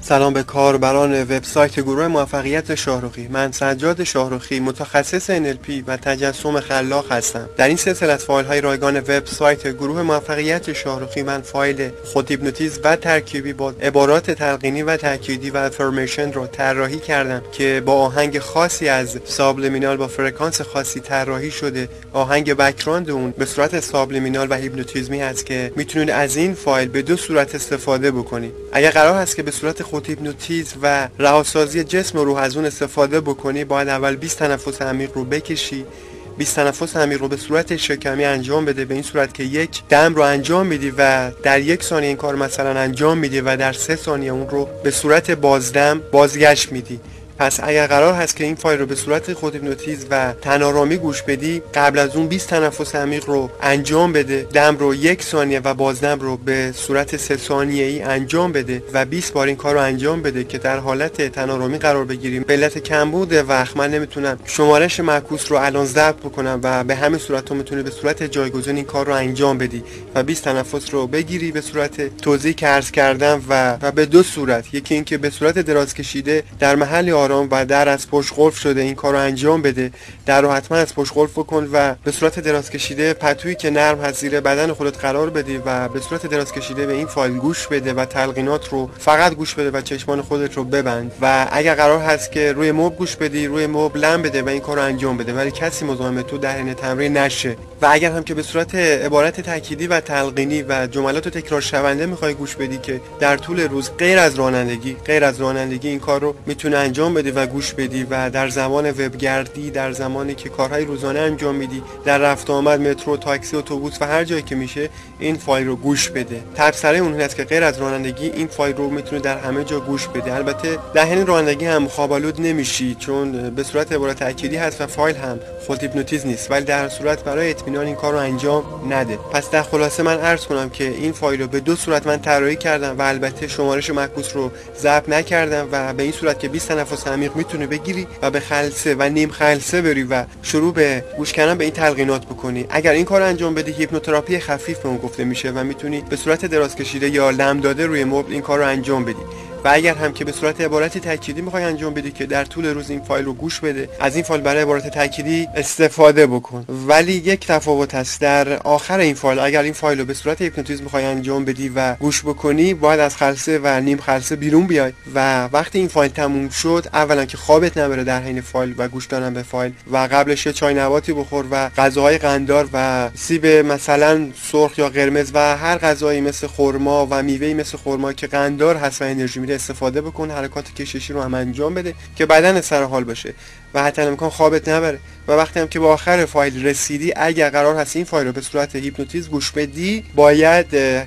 سلام به کاربران وبسایت گروه موفقیت شاهرخی. من سجاد شاهرخی، متخصص NLP و تجسم خلاق هستم. در این سلسله از فایل‌های رایگان وبسایت گروه موفقیت شاهرخی من فایل خود هیپنوتیزم و ترکیبی با عبارات تلقینی و تاکیدی و افرمیشن رو طراحی کردم که با آهنگ خاصی از سابلیمینال با فرکانس خاصی طراحی شده. آهنگ بک‌گراند اون به صورت سابلیمینال و هیپنوتیزمی هست که میتونید از این فایل به دو صورت استفاده بکنید. اگر قرار هست که به صورت خود هیپنوتیزم و رهاسازی جسم و روح از اون استفاده بکنی، باید اول 20 تنفس عمیق رو بکشی. 20 تنفس عمیق رو به صورت شکمی انجام بده، به این صورت که یک دم رو انجام میدی و در 1 ثانیه این کار مثلا انجام میدی و در 3 ثانیه اون رو به صورت بازدم بازگشت میدی. پس اگر قرار هست که این فایل رو به صورت خود هیپنوتیزم و تن‌آرامی گوش بدی، قبل از اون 20 تنفس عمیق رو انجام بده، دم رو 1 ثانیه و بازدم رو به صورت 3 ثانیه‌ای انجام بده و 20 بار این کار رو انجام بده که در حالت تن‌آرامی قرار بگیریم. به علت کمبود وقت من نمیتونم شمارش معکوس رو الان ضبط بکنم و به همین صورت تو میتونی به صورت جایگزین این کار رو انجام بدی و 20 تنفس رو بگیری به صورت توضیحی که عرض کردم و به دو صورت، یکی اینکه به صورت دراز کشیده در محل آرام و در از پشت قفل شده این کارو انجام بده، در رو حتما از پشت قفل بکن و به صورت دراز کشیده پتویی که نرم هست زیر بدن خودت قرار بدی و به صورت دراز کشیده به این فایل گوش بده و تلقینات رو فقط گوش بده و چشمان خودت رو ببند. و اگر قرار هست که روی مبل گوش بدی، روی مبل لم بده و این کارو انجام بده، ولی کسی مزاحم تو در حین تمرین نشه. و اگر هم که به صورت عبارت تأکیدی و تلقینی و جملات تکرار شونده میخوای گوش بدی که در طول روز غیر از رانندگی این کار رو میتونه انجام بده و گوش بدی و در زمان وبگردی، در زمانی که کارهای روزانه انجام میدی، در رفت آمد، مترو، تاکسی، اتوبوس و هر جایی که میشه این فایل رو گوش بده. تبصره اون هست که غیر از رانندگی این فایل رو میتونه در همه جا گوش بده. البته در حین رانندگی هم خوابالود نمیشی چون به صورت عبارت تأکیدی هست و فایل هم خود هیپنوتیزم نیست، ولی در هر صورت برای اطمینان این کار رو انجام نده. پس در خلاصه من عرض کنم که این فایل رو به دو صورت من طراحی کردم و البته شمارش معکوس رو ضبط نکردم و به این صورت که 20 تنفس عمیق میتونه بگیری و به خلسه و نیم خلسه بری و شروع به گوش کردن به این تلقینات بکنی. اگر این کار انجام بدی، هیپنوتراپی خفیف به اون گفته میشه و میتونی به صورت دراز کشیده یا لم داده روی مبل این کار رو انجام بدی. و اگر هم که به صورت عبارت تأکیدی میخوای انجام بدی که در طول روز این فایل رو گوش بده، از این فایل برای عبارت تأکیدی استفاده بکن. ولی یک تفاوت هست، در آخر این فایل اگر این فایل رو به صورت هیپنوتیزم میخوای انجام بدی و گوش بکنی، باید از خلسه و نیم خلسه بیرون بیای و وقتی این فایل تموم شد، اولا که خوابت نبره در حین فایل و گوش دادن به فایل و قبلش چای نباتی بخور و غذاهای قنددار و سیب مثلا سرخ یا قرمز و هر غذایی مثل خرما و میوه‌ای مثل خرما که قنددار هست و انرژی میده استفاده بکن. حرکات کششی رو هم انجام بده که بدن سر حال باشه و حتی امکان خوابت نبره. و وقتی هم که به آخر فایل رسیدی، اگر قرار هست این فایل رو به صورت هیپنوتیزم گوش بدی، باید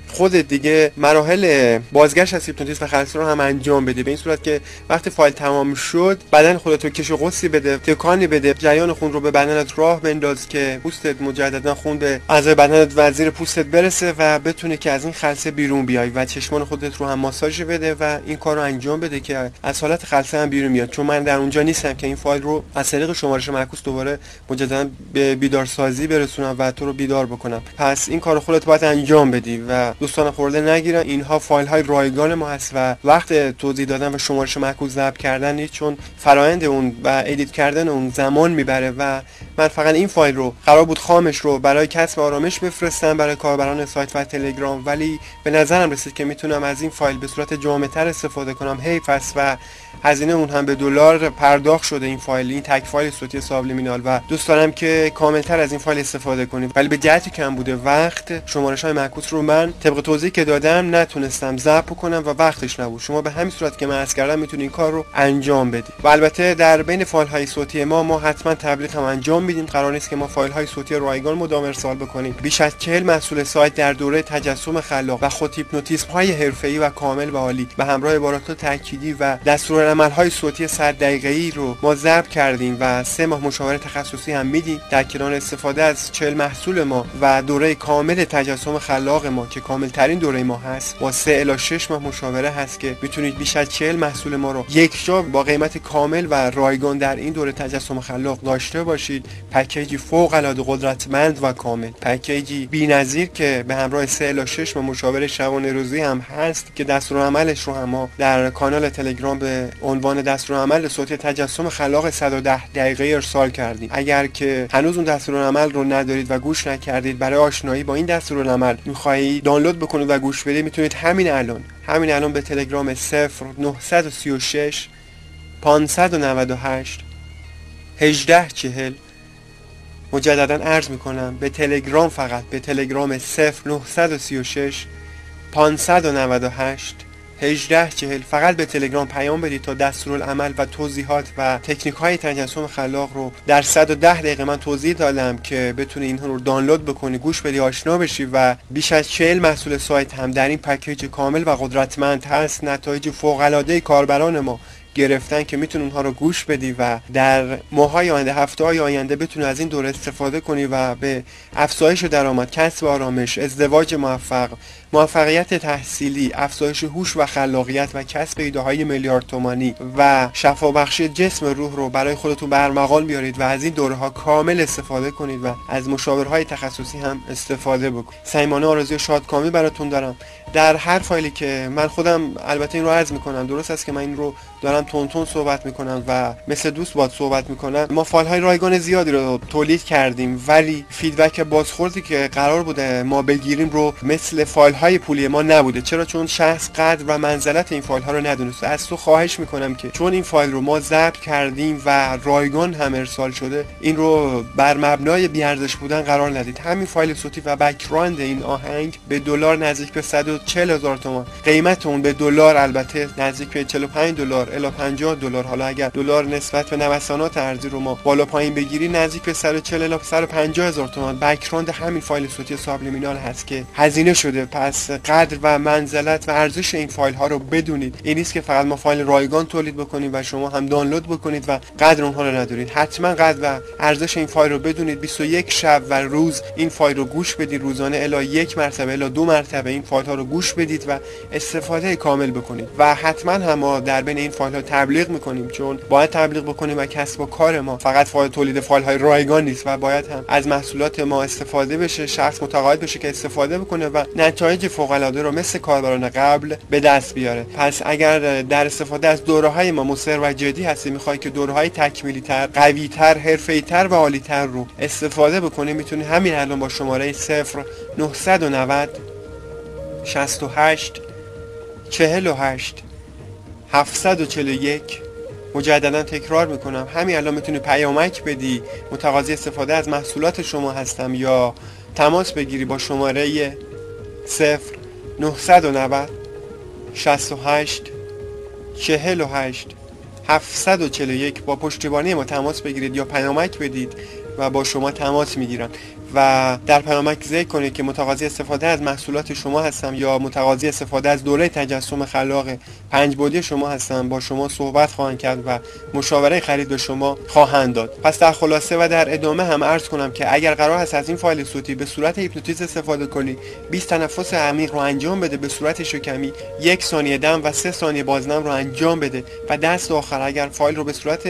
خودت دیگه مراحل بازگشت از هیپنوتیزم و خلسه رو هم انجام بدی، به این صورت که وقتی فایل تمام شد بدن خودت رو کش و قوسی بده، تکانی بده، جریان خون رو به بدنت راه بنداز که پوستت مجددا خون به اعضای بدنت و زیر پوستت برسه و بتونه که از این خلسه بیرون بیای و چشمان خودت رو هم ماساژ بده و این کار رو انجام بده که از حالت خلسه هم بیرون میاد. چون من در اونجا نیستم که این فایل رو از طریق شمارش معکوس دوباره مجددا به بیدارسازی برسونم و تو رو بیدار بکنم. پس این کارو خودت باید انجام بدی و دوستان خورده نگیرن. اینها فایل های رایگان ما هست و وقت توضیح دادن و شمارش معکوس ضبط کردن نیست، چون فرآیند اون و ادیت کردن اون زمان میبره و من فقط این فایل رو قرار بود خامش رو برای کسب آرامش بفرستم برای کاربران سایت و تلگرام، ولی به نظرم رسید که میتونم از این فایل به صورت جامع‌تر استفاده کنم. حیف است و هزینه اون هم به دلار پرداخت شده این فایل، این تک فایل صوتی سابلیمینال و دوست دارم که کاملتر از این فایل استفاده کنیم، ولی به جهتی کم بوده وقت شمارش‌های معکوس رو من طبق توضیحی که دادم نتونستم ضبط کنم و وقتش نبود. شما به همین صورت که من عرض کردم میتونید این کار رو انجام بدید. و البته در بین فایل‌های صوتی ما حتما تبلیغ هم انجام میدیم. قرار نیست که ما فایل‌های صوتی رایگان مدام ارسال بکنیم. بیش از 40 مسئول سایت در دوره تجسم خلاق و خود هیپنوتیزم‌های حرفه‌ای و کامل و عالی به همراه عبارات تأکیدی و دستورالعمل‌های صوتی 100 دقیقه‌ای رو ما ضبط کردیم و 3 ماه مشاوره تخصصی هم میدیم. در کنار استفاده از 40 محصول ما و دوره کامل تجسم خلاق ما که کامل ترین دوره ما هست، با 3 الی 6 ماه مشاوره هست که میتونید بیش از 40 محصول ما رو یک جا با قیمت کامل و رایگان در این دوره تجسم خلاق داشته باشید پکیجی فوق العاده قدرتمند و کامل، پکیجی بی‌نظیر که به همراه 3 الی 6 مشاور شبانه روزی هم هست که دستورالعملش رو هم ما در کانال تلگرام به عنوان دستورالعمل صوتی تجسم خلاق 110 دقیقه ارسال کردیم. اگر که هنوز اون دستورالعمل رو ندارید و گوش نکردید، برای آشنایی با این دستورالعمل می‌خواهید دانلود بکنید و گوش بدید، میتونید همین الان به تلگرام 0936 598 1840 مجددا عرض میکنم به تلگرام، فقط به تلگرام 0936 598 1840 فقط به تلگرام پیام بدید تا دستورالعمل و توضیحات و تکنیک های تجسم خلاق رو در 110 دقیقه من توضیح دادم که بتونی اینها رو دانلود بکنی، گوش بدی، آشنا بشی و بیش از 40 محصول سایت هم در این پکیج کامل و قدرتمند هست. نتایج فوق العاده کاربران ما گرفتن که میتونی اونها رو گوش بدی و در ماهای آینده، هفته‌های آینده بتونی از این دوره استفاده کنی و به افزایش درآمد، کسب آرامش، ازدواج موفق، موفقیت تحصیلی، افزایش هوش و خلاقیت و کسب ایده‌های میلیارد تومانی و شفابخشی جسم روح رو برای خودتون برمغان بیارید و از این دوره‌ها کامل استفاده کنید و از مشاورهای تخصصی هم استفاده بکنید. صمیمانه آرزوی شادکامی براتون دارم. در هر فایلی که من خودم البته این رو عرض میکنم، درست است که من این رو دارم تون صحبت میکنم و مثل دوست باهات صحبت میکنم، ما فایل های رایگان زیادی رو تولید کردیم ولی فیدبک بازخوردی که قرار بوده ما بگیریم رو مثل فایل های پولی ما نبوده. چرا؟ چون شخص قدر و منزلت این فایل ها رو ندونسته. از تو خواهش میکنم که چون این فایل رو ما ضبط کردیم و رایگان هم ارسال شده، این رو بر مبنای بی ارزش بودن قرار ندید. همین فایل صوتی و بک‌گراند این آهنگ به دلار نزدیک به 140,000 تومان، قیمت اون به دلار البته نزدیک به 45 دلار الی 50 دلار. حالا اگر دلار نسبت به نوسانات ارزی رو ما بالا پایین بگیری، نزدیک به 140 الی 150,000 تومان بک‌گراند همین فایل صوتی سابلیمینال هست که هزینه شده. پس قدر و منزلت و ارزش این فایل ها رو بدونید. این نیست که فقط ما فایل رایگان تولید بکنیم و شما هم دانلود بکنید و قدر اونها رو ندونید. حتما قدر و ارزش این فایل رو بدونید. 21 شب و روز این فایل رو گوش بدید، روزانه الی 1 مرتبه الی 2 مرتبه این فایل ها رو گوش بدید و استفاده کامل بکنید. و حتما هم ما در بین این فایل ها تبلیغ میکنیم، چون باید تبلیغ بکنیم و کسب و کار ما فقط فایل تولید فایل های رایگان نیست و باید هم از محصولات ما استفاده بشه، شخص متقاعد بشه که استفاده بکنه و نتایج فوق العاده رو مثل کاربران قبل به دست بیاره. پس اگر در استفاده از دوره‌های ما مصر و جدی هستی، میخوای که دوره‌های تکمیلی تر، قوی تر، حرفه‌ای تر و عالی تر رو استفاده بکنی، میتونی همین الان با شماره 0990 68 48 741 مجددا تکرار میکنم، همین الان میتونی پیامک بدی، متقاضی استفاده از محصولات شما هستم، یا تماس بگیری با شماره 0990 68 48 741 با پشتیبانی ما تماس بگیرید یا پیامک بدید و با شما تماس میگیرن و در پیامک ذکر کنید که متقاضی استفاده از محصولات شما هستم یا متقاضی استفاده از دوره تجسم خلاق 5 بعدی شما هستم. با شما صحبت خواهند کرد و مشاوره خرید به شما خواهند داد. پس در خلاصه و در ادامه هم عرض کنم که اگر قرار هست از این فایل صوتی به صورت هیپنوتیزم استفاده کنی، 20 تنفس عمیق رو انجام بده به صورت شکمی، 1 ثانیه دم و 3 ثانیه بازنم رو انجام بده و دست آخر اگر فایل رو به صورت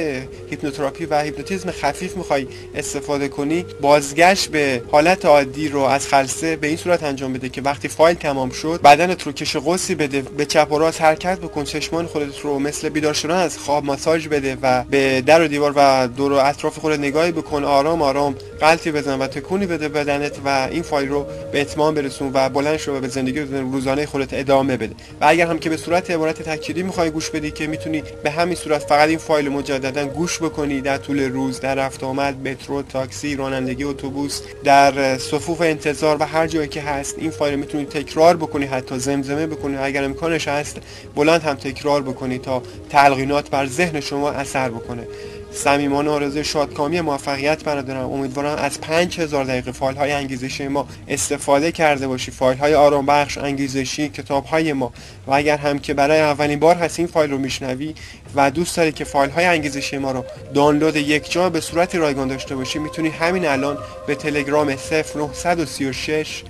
هیپنوتراپی و هیپنوتیزم خفیف میخوای استفاده کنی، بازگشت به حالت عادی رو از خلسه به این صورت انجام بده که وقتی فایل تمام شد بدنت رو کش قوسی بده، به چپ و راست حرکت بکن، چشمان خودت رو مثل بیدار شدن از خواب ماساژ بده و به در و دیوار و دور و اطراف خودت نگاهی بکن، آرام آرام غلطی بزن و تکونی بده بدنت و این فایل رو به اتمام برسون و بلند شو و به زندگی روزانه خودت ادامه بده. و اگر هم که به صورت عبارت تکریری میخوای گوش بدی که میتونی به همین صورت فقط این فایل مجددا گوش بکنی در طول روز، در رفت آمد، مترو، تاکسی، رانندگی اتوبوس، در صفوف انتظار و هر جایی که هست این فایل میتونی تکرار بکنی، حتی زمزمه بکنی، اگر امکانش هست بلند هم تکرار بکنی تا تلقینات بر ذهن شما اثر بکنه. صمیمانه آرزوی شادکامی موفقیت برادرم. امیدوارم از 5000 دقیقه فایل های انگیزشی ما استفاده کرده باشی، فایل های آرام بخش، انگیزشی، کتاب های ما. و اگر هم که برای اولین بار هست این فایل رو میشنوی و دوست داری که فایل های انگیزشی ما رو دانلود یک جا به صورت رایگان داشته باشی، میتونی همین الان به تلگرام 0936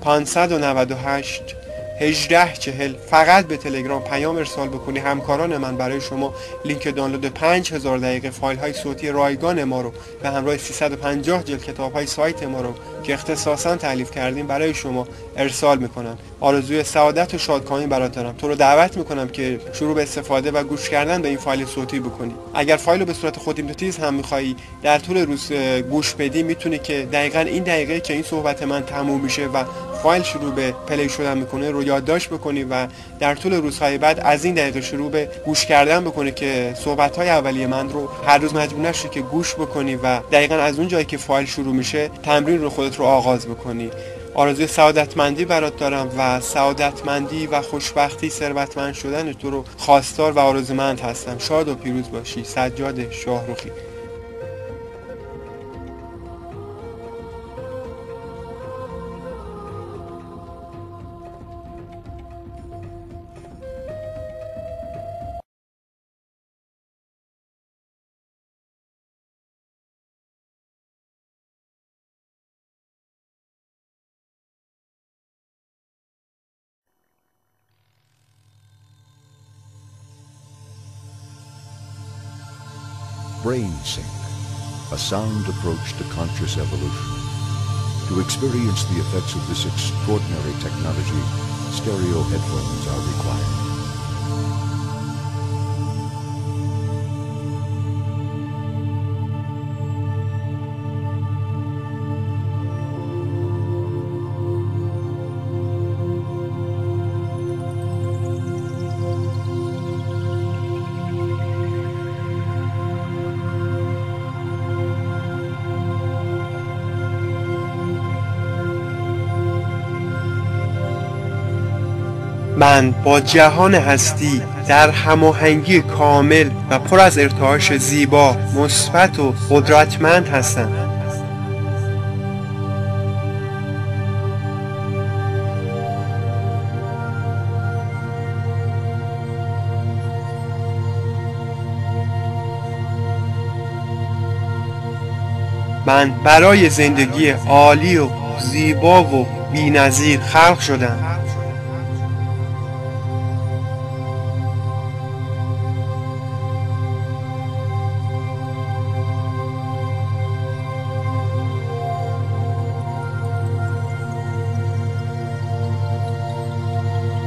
598 1840 فقط به تلگرام پیام ارسال بکنی، همکاران من برای شما لینک دانلود 5000 دقیقه فایل های صوتی رایگان ما رو به همراه 350 جلد کتاب های سایت ما رو که اختصاصا تالیف کردیم برای شما ارسال میکنم. آرزوی سعادت و شادکامی برات دارم. تو رو دعوت میکنم که شروع به استفاده و گوش کردن به این فایل صوتی بکنی. اگر فایل رو به صورت خودمدتی هم میخوایی در طول روز گوش بدی، میتونی که دقیقاً این دقیقه که این صحبت من تموم میشه و فایل شروع به پلی شدن میکنه رو یادداشت بکنی و در طول روزهای بعد از این دقیقه شروع به گوش کردن بکنی که صحبت‌های اولیه من رو هر روز مجبور نشی که گوش بکنی و دقیقاً از اون جایی که فایل شروع میشه تمرین رو خودت رو آغاز بکنی. آرزوی سعادتمندی برات دارم و سعادتمندی و خوشبختی، ثروتمند شدن تو رو خواستار و آرزومند هستم. شاد و پیروز باشی. سجاد شاهرخی. BrainSync, a sound approach to conscious evolution. To experience the effects of this extraordinary technology, stereo headphones are required. من با جهان هستی در هماهنگی کامل و پر از ارتعاش زیبا، مثبت و قدرتمند هستم. من برای زندگی عالی و زیبا و بی‌نظیر خلق شدم.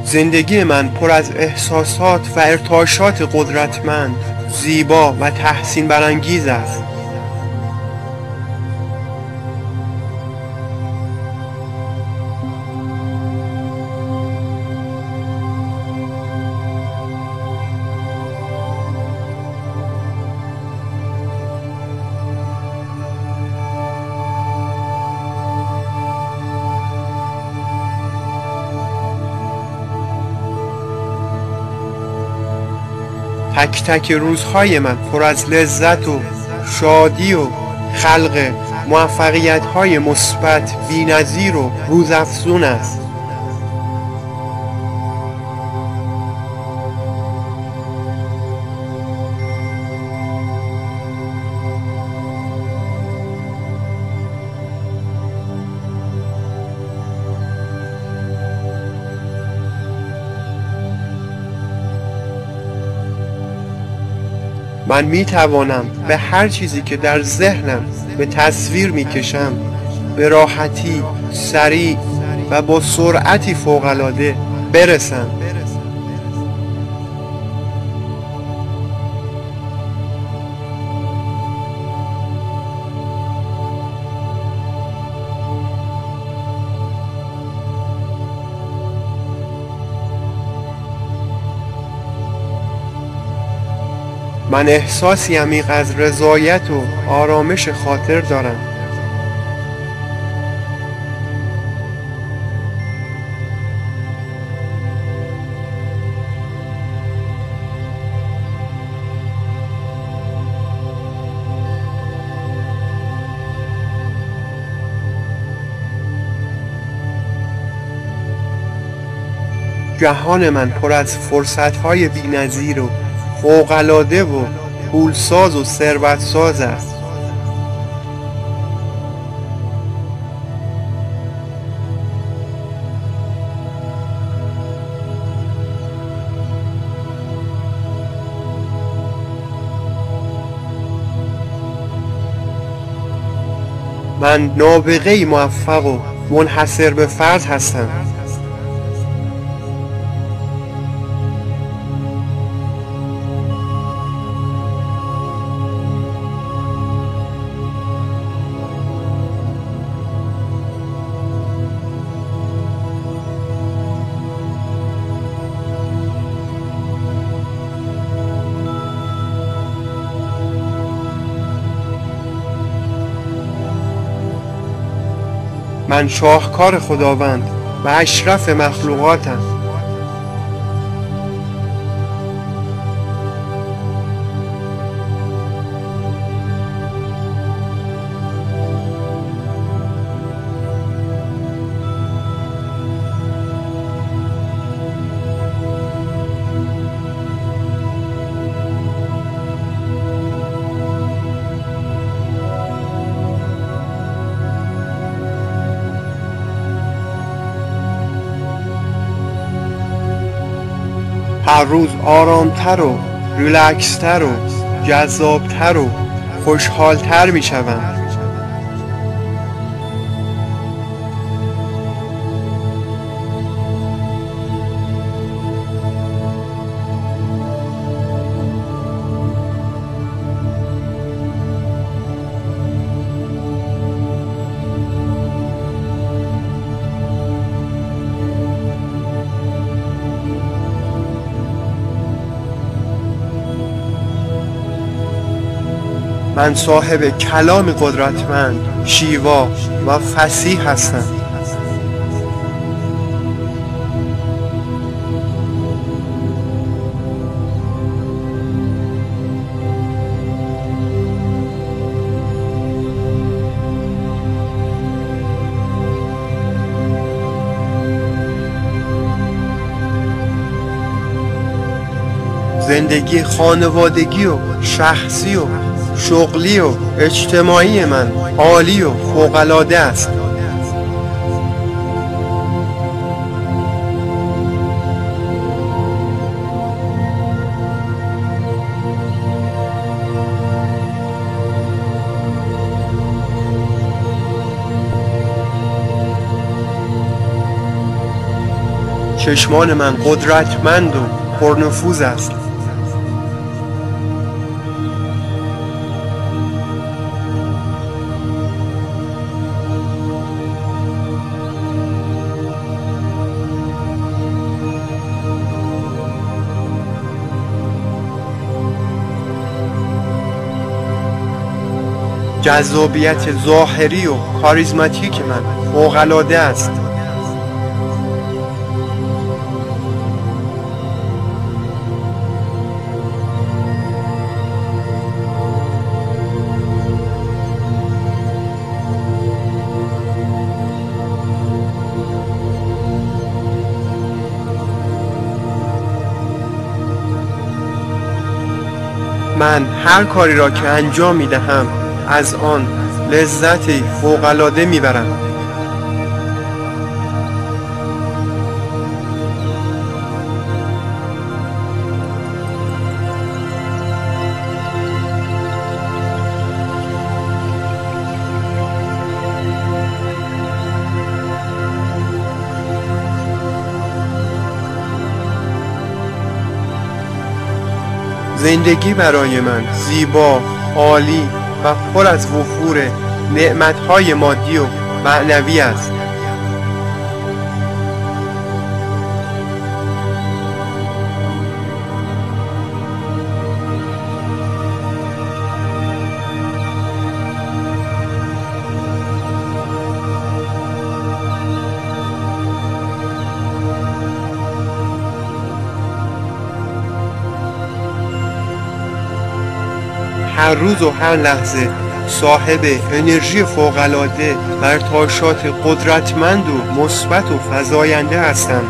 زندگی من پر از احساسات و ارتعاشات قدرتمند، زیبا و تحسین برانگیز است. تک تک روزهای من پر از لذت و شادی و خلق موفقیت‌های مثبت، بی‌نظیر و روزافزون است. من می توانم به هر چیزی که در ذهنم به تصویر می کشم به راحتی، سریع و با سرعتی فوق‌العاده برسم. من احساسی عمیق از رضایت و آرامش خاطر دارم. جهان من پر از فرصت‌های بی‌نظیر و فوق‌العاده و پولساز و ثروتساز است. من نابغه‌ای موفق و منحصر به فرد هستم. من شاهکار خداوند و اشرف مخلوقاتم. هر روز آرامتر و ریلکس‌تر و جذابتر و خوشحالتر می شوم. من صاحب کلام قدرتمند، شیوا و فصیح هستم. زندگی خانوادگی و شخصی و شغلی و اجتماعی من عالی و فوق‌العاده است. چشمان من قدرتمند و پرنفوذ است. جذابیت ظاهری و کاریزماتیک من فوق‌العاده است. من هر کاری را که انجام می دهم از آن لذتی فوق‌العاده میبرم. زندگی برای من زیبا، عالی و پر از وفور نعمت‌های مادی و معنوی است. هر روز و هر لحظه صاحب انرژی فوق‌العاده و ارتعاشات قدرتمند و مثبت و فزاینده هستم.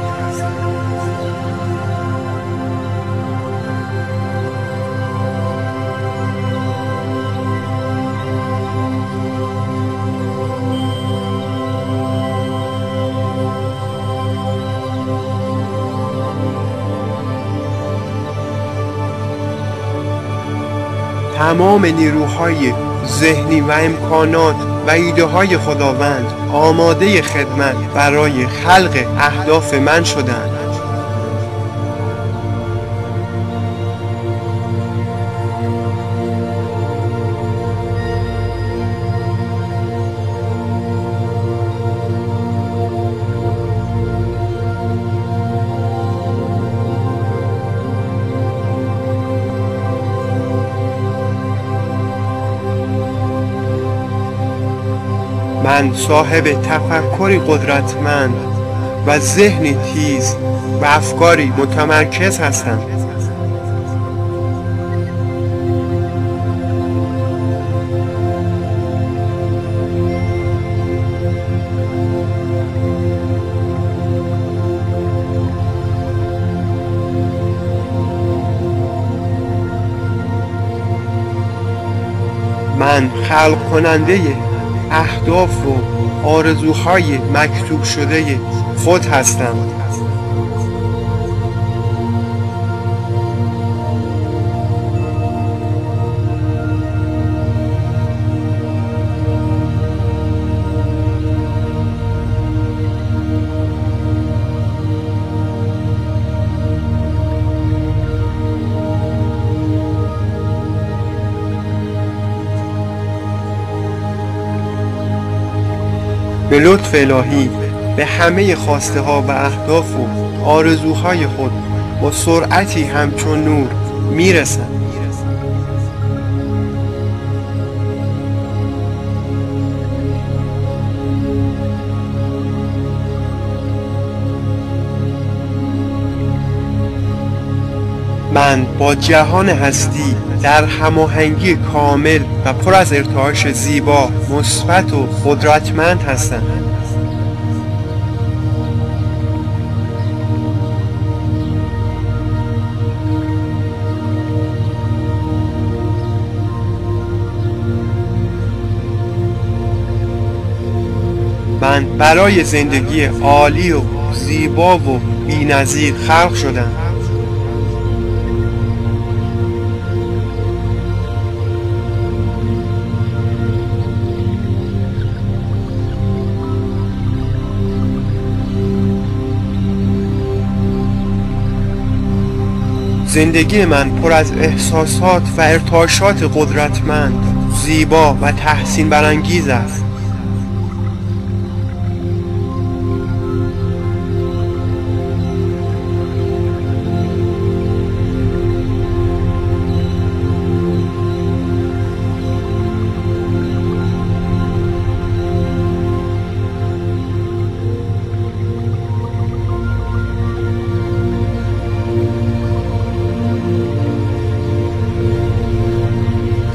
تمام نیروهای ذهنی و امکانات و ایده های خداوند آماده خدمت برای خلق اهداف من شدند. من صاحب تفکری قدرتمند و ذهنی تیز و افکاری متمرکز هستم. من خلق کننده اهداف و آرزوهای مکتوب شده خود هستم. به لطف الهی به همه خواسته ها و اهداف و آرزوهای خود با سرعتی همچون نور میرسم. من با جهان هستی در هماهنگی کامل و پر از ارتعاش زیبا، مثبت و قدرتمند هستم. من برای زندگی عالی و زیبا و بی‌نظیر خلق شدم. زندگی من پر از احساسات و ارتعاشات قدرتمند، زیبا و تحسین برانگیز است.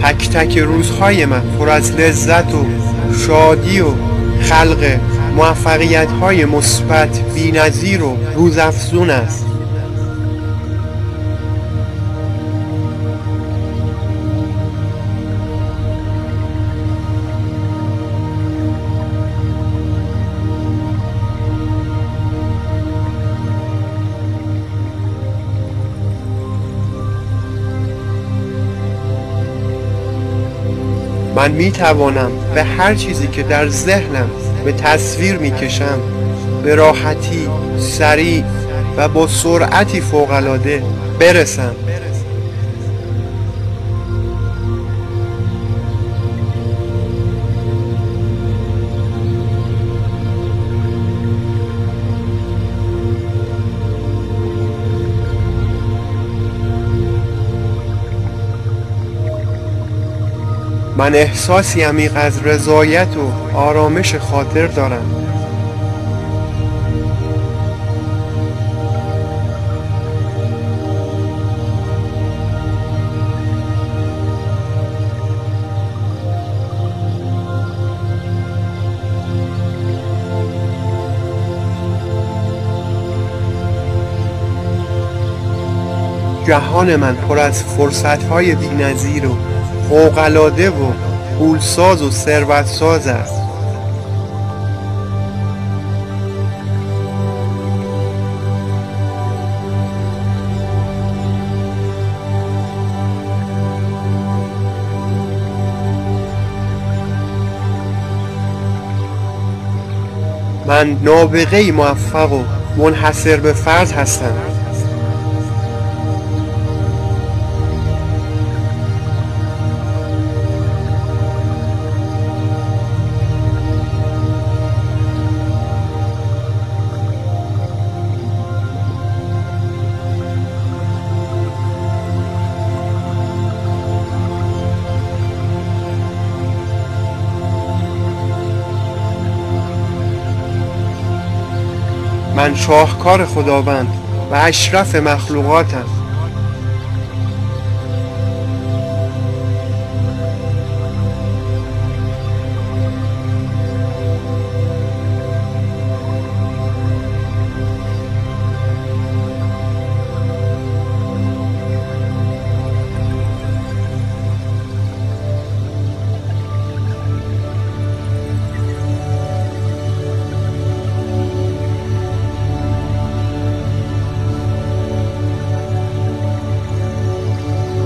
تک تک روزهای من پر از لذت و شادی و خلق موفقیت‌های مثبت، بی‌نظیر و روزافزون است. من می توانم به هر چیزی که در ذهنم به تصویر می کشم به راحتی، سریع و با سرعتی فوق‌العاده برسم. من احساسی عمیق از رضایت و آرامش خاطر دارم. جهان من پر از فرصت‌های بی‌نظیر و فوق‌العاده و پولساز و ثروتساز است. من نابغه‌ای موفق و منحصر به فرد هستم. من شاهکار خداوند و اشرف مخلوقاتم.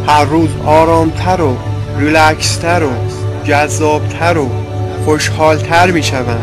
هر روز آرامتر و ریلکستر و جذابتر و خوشحالتر می شوم.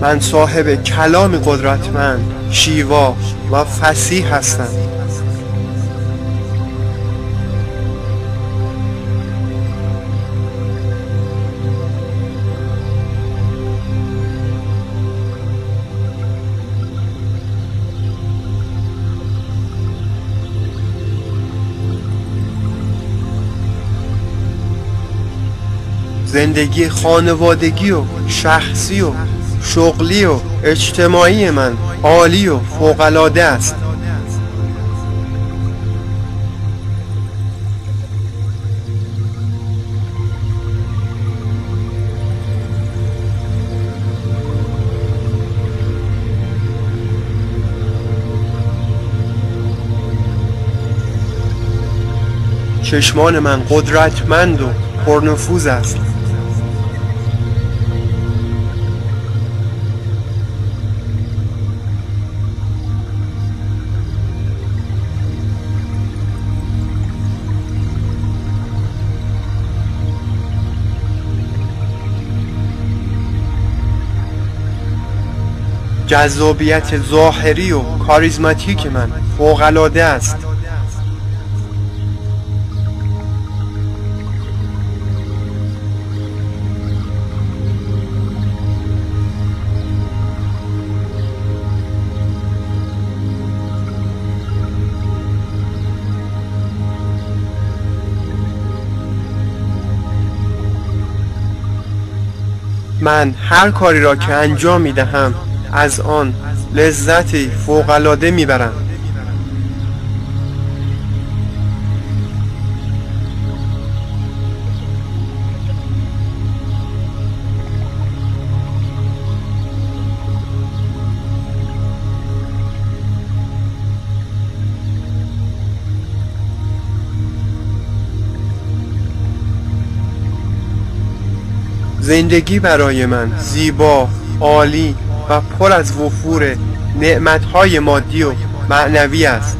من صاحب کلام قدرتمند، شیوا و فصیح هستم. زندگی خانوادگی و شخصی و شغلی و اجتماعی من عالی و فوق‌العاده است. چشمان من قدرتمند و پرنفوذ است. جذابیت ظاهری و کاریزماتیک من فوق‌العاده است. من هر کاری را که انجام می دهم از آن لذتی فوق‌العاده میبرم. زندگی برای من زیبا، عالی و پر از وفور نعمت‌های مادی و معنوی است.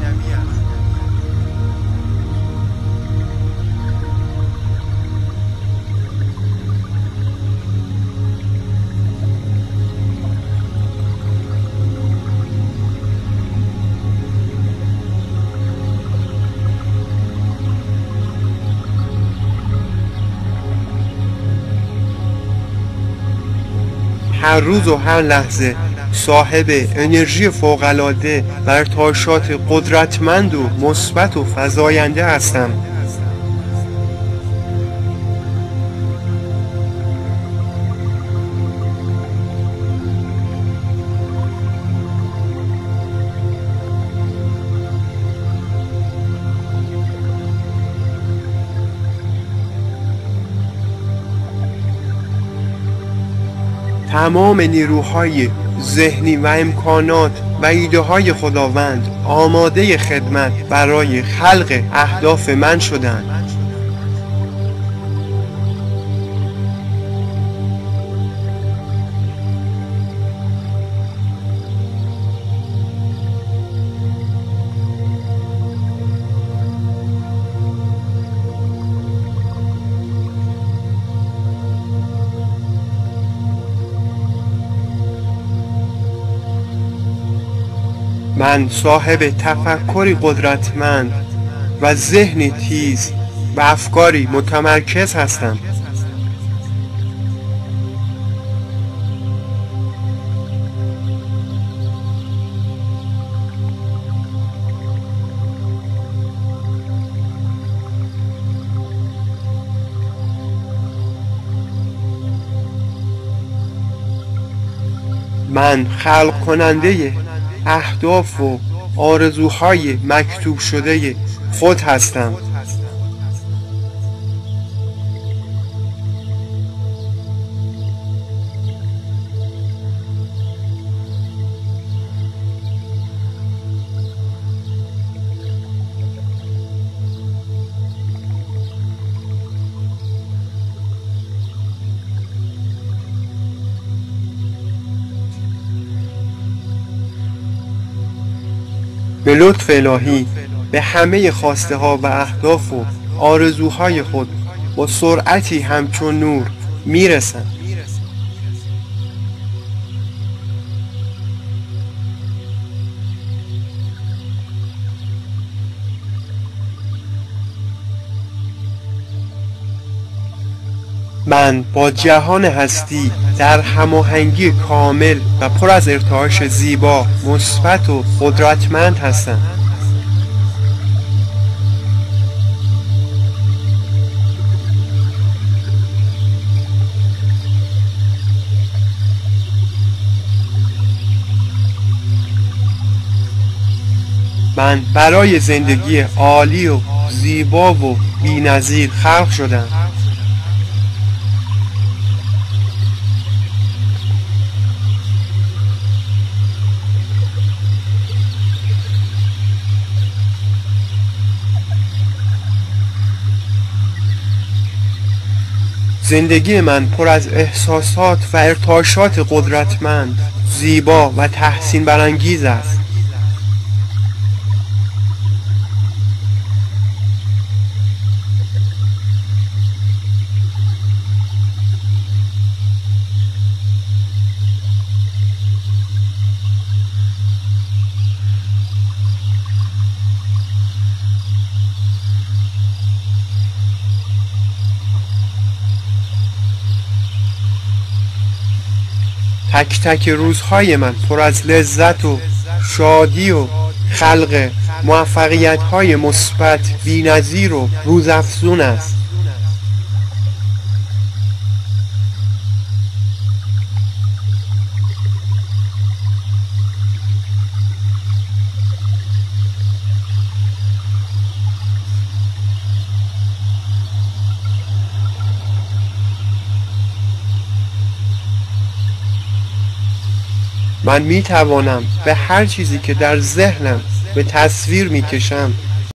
هر روز و هر لحظه صاحب انرژی فوق‌العاده و ارتعاشات قدرتمند و مثبت و فزاینده هستم. تمام نیروهای ذهنی و امکانات و ایده های خداوند آماده خدمت برای خلق اهداف من شدند. من صاحب تفکری قدرتمند و ذهنی تیز و افکاری متمرکز هستم. من خلق کننده اهداف و آرزوهای مکتوب شده خود هستم. به لطف الهی به همه خواسته ها و اهداف و آرزوهای خود با سرعتی همچون نور میرسم. من با جهان هستی در هماهنگی کامل و پر از ارتعاش زیبا، مثبت و قدرتمند هستم. من برای زندگی عالی و زیبا و بی‌نظیر خلق شدم. زندگی من پر از احساسات و ارتعاشات قدرتمند، زیبا و تحسین برانگیز است. تک تک روزهای من پر از لذت و شادی و خلق موفقیت‌های مثبت، بی‌نظیر و روزافزون است. من می توانم به هر چیزی که در ذهنم به تصویر می کشم